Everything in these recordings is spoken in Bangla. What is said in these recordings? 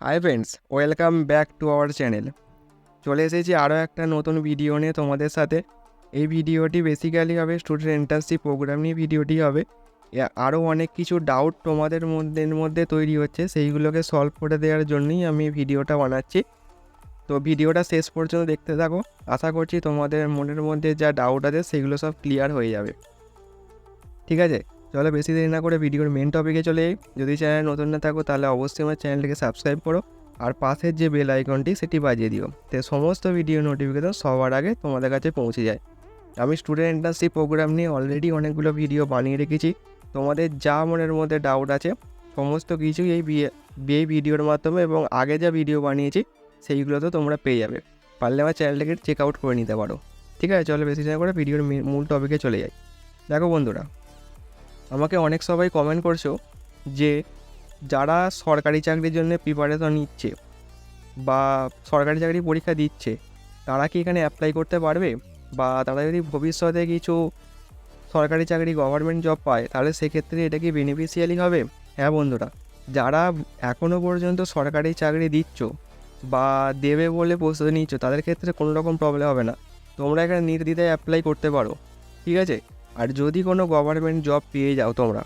Hi friends, welcome back to our channel. চলে এসেছি আরও একটা নতুন ভিডিও নিয়ে তোমাদের সাথে। এই ভিডিওটি বেসিক্যালি হবে স্টুডেন্ট ইন্টার্নশিপ প্রোগ্রাম নিয়ে ভিডিওটি হবে। আরও অনেক কিছু ডাউট তোমাদের মধ্যে তৈরি হচ্ছে, সেইগুলোকে সলভ করে দেওয়ার জন্যই আমি ভিডিওটা বানাচ্ছি। তো ভিডিওটা শেষ পর্যন্ত দেখতে থাকো। আশা করছি তোমাদের মনের মধ্যে যা ডাউট আছে সেগুলো সব ক্লিয়ার হয়ে যাবে। ঠিক আছে, চলো বেশি দেরি না করে ভিডিওর মেন টপিকে চলে যাই। যদি চ্যানেল নতুন না থাকো তাহলে অবশ্যই আমার চ্যানেলটিকে সাবস্ক্রাইব করো আর পাশের যে বেল আইকনটি সেটি বাজিয়ে দিও, তো সমস্ত ভিডিও নোটিফিকেশন সবার আগে তোমাদের কাছে পৌঁছে যায়। আমি স্টুডেন্ট ইন্টার্নশিপ প্রোগ্রাম নিয়ে অলরেডি অনেকগুলো ভিডিও বানিয়ে রেখেছি। তোমাদের যা মনের মধ্যে ডাউট আছে সমস্ত কিছুই এই ভিডিওর মাধ্যমে এবং আগে যা ভিডিও বানিয়েছি সেইগুলো তো তোমরা পেয়ে যাবে। পারলে আমার চ্যানেলটাকে চেক আউট করে নিতে পারো। ঠিক আছে, চলো বেশি না করে ভিডিওর মূল টপিকে চলে যাই। দেখো বন্ধুরা, আমাকে অনেক সবাই কমেন্ট করছো যে যারা সরকারি চাকরির জন্য প্রিপারেশন নিচ্ছে বা সরকারি চাকরি পরীক্ষা দিচ্ছে তারা কি এখানে অ্যাপ্লাই করতে পারবে, বা তারা যদি ভবিষ্যতে কিছু সরকারি চাকরি গভর্নমেন্ট জব পায় তাহলে সেক্ষেত্রে এটা কি বেনিফিশিয়ালি হবে? হ্যাঁ বন্ধুরা, যারা এখনও পর্যন্ত সরকারি চাকরি দিচ্ছ বা দেবে বলে প্রস্তুতি নিচ্ছ তাদের ক্ষেত্রে কোনো রকম প্রবলেম হবে না। তোমরা এখানে নির্দ্বিধায় অ্যাপ্লাই করতে পারো। ঠিক আছে, আর যদি কোনো গভর্নমেন্ট জব পেয়ে যাও তোমরা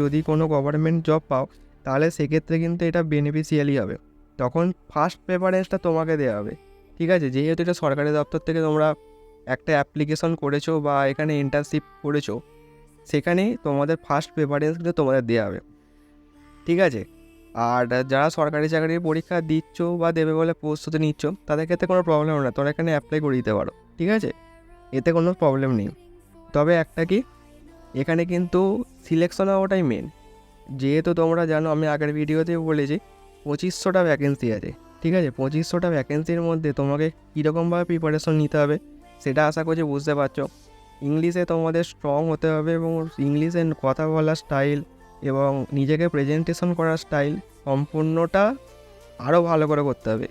যদি কোনো গভর্নমেন্ট জব পাও তাহলে সেক্ষেত্রে কিন্তু এটা বেনিফিশিয়ালি হবে। তখন ফার্স্ট প্রেফারেন্সটা তোমাকে দেওয়া হবে। ঠিক আছে, যেহেতু এটা সরকারি দপ্তর থেকে তোমরা একটা অ্যাপ্লিকেশন করেছো বা এখানে ইন্টার্নশিপ করেছো, সেখানেই তোমাদের ফার্স্ট প্রেফারেন্স কিন্তু তোমাদের দেওয়া হবে। ঠিক আছে, আর যারা সরকারি চাকরির পরীক্ষা দিচ্ছ বা দেবে বলে প্রস্তুতি নিচ্ছ তাদের ক্ষেত্রে কোনো প্রবলেম না, তোমরা এখানে অ্যাপ্লাই করে দিতে পারো। ঠিক আছে, এতে কোনো প্রবলেম নেই। তবে একটা কি, এখানে কিন্তু সিলেকশন হওয়াটাই মেন। যেহেতু তোমরা জানো, আমি আগের ভিডিওতেও বলেছি 2500টা ভ্যাকেন্সি আছে। ঠিক আছে, 2500টা ভ্যাকেন্সির মধ্যে তোমাকে কীরকমভাবে প্রিপারেশন নিতে হবে সেটা আশা করছি বুঝতে পারছো। ইংলিশে তোমাদের স্ট্রং হতে হবে এবং ইংলিশে কথা বলার স্টাইল এবং নিজেকে প্রেজেন্টেশন করার স্টাইল সম্পূর্ণটা আরও ভালো করে করতে হবে।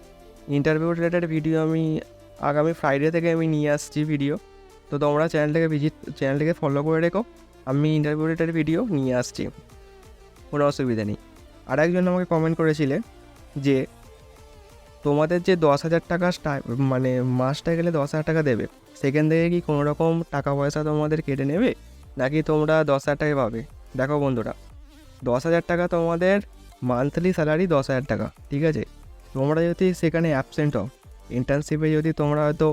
ইন্টারভিউ রিলেটেড ভিডিও আমি আগামী ফ্রাইডে থেকে আমি নিয়ে আসছি ভিডিও। তো তোমরা চ্যানেলটাকে ফলো করে রেখো, আমি ইন্টারভিউ রিলেটেড ভিডিও নিয়ে আসছি, কোনো অসুবিধা নেই। আর একজন আমাকে কমেন্ট করেছিলে যে তোমাদের যে 10,000 টাকা মানে মাসটা গেলে 10,000 টাকা দেবে, সেখান থেকে কি কোনো রকম টাকা পয়সা তোমাদের কেটে নেবে নাকি তোমরা 10,000 টাকা পাবে? দেখো বন্ধুরা, 10,000 টাকা তোমাদের মান্থলি স্যালারি, 10,000 টাকা। ঠিক আছে, তোমরা যদি সেখানে অ্যাবসেন্ট হও, ইন্টার্নশিপে যদি তোমরা হয়তো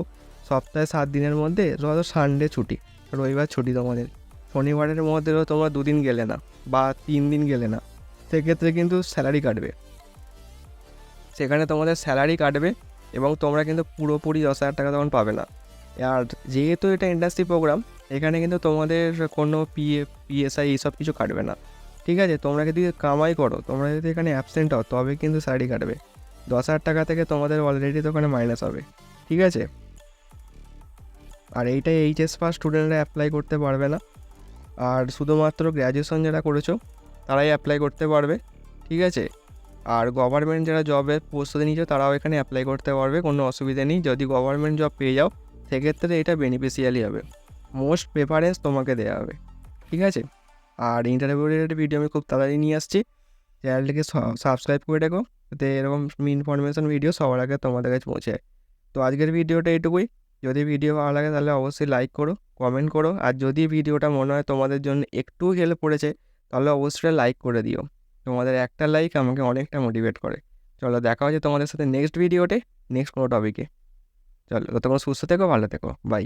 সপ্তাহে 7 দিনের মধ্যে হয়তো সানডে ছুটি, রবিবার ছুটি তোমাদের, শনিবারের মধ্যেও তোমরা 2 দিন গেলে না বা 3 দিন গেলে না, সেক্ষেত্রে কিন্তু স্যালারি কাটবে। সেখানে তোমাদের স্যালারি কাটবে এবং তোমরা কিন্তু পুরোপুরি 10,000 টাকা তখন পাবে না। আর যেহেতু এটা ইন্ডাস্ট্রি প্রোগ্রাম, এখানে কিন্তু তোমাদের কোনো পিএসআই এইসব কিছু কাটবে না। ঠিক আছে, তোমরা যদি কামাই করো, তোমরা যদি এখানে অ্যাবসেন্ট হও তবে কিন্তু স্যালারি কাটবে। 10,000 টাকা থেকে তোমাদের অলরেডি তো ওখানে মাইনাস হবে। ঠিক আছে, আর এইটাই এইচএস পাস স্টুডেন্টরা অ্যাপ্লাই করতে পারবে না, আর শুধুমাত্র গ্র্যাজুয়েশন যারা করেছো তারাই অ্যাপ্লাই করতে পারবে। ঠিক আছে, আর গভর্নমেন্ট যারা জবের প্রস্তুতি নিচ্ছ তারাও এখানে অ্যাপ্লাই করতে পারবে, কোনো অসুবিধা নেই। যদি গভর্নমেন্ট জব পেয়ে যাও সেক্ষেত্রে এটা বেনিফিশিয়ালি হবে, মোস্ট প্রেফারেন্স তোমাকে দেওয়া হবে। ঠিক আছে, আর ইন্টারভিউ রিলেটেড ভিডিও আমি খুব তাড়াতাড়ি নিয়ে আসছি। চ্যানেলটিকে সাবস্ক্রাইব করে রাখো যাতে এরকম ইনফরমেশন ভিডিও সবার আগে তোমাদের কাছে পৌঁছে যায়। তো আজকের ভিডিওটা এইটুকুই। যদি ভিডিও ভালো লাগে তাহলে অবশ্যই লাইক করো, কমেন্ট করো, আর যদি ভিডিওটা মনে হয় তোমাদের জন্য একটু হেল্প করেছে তাহলে অবশ্যই লাইক করে দিও। তোমাদের একটা লাইক আমাকে অনেকটা মোটিভেট করে। চলো দেখা হচ্ছে তোমাদের সাথে নেক্সট ভিডিওতে, নেক্সট কোনো টপিকে। চলো ততক্ষণ সুস্থ থেকো, ভালো থেকো, বাই।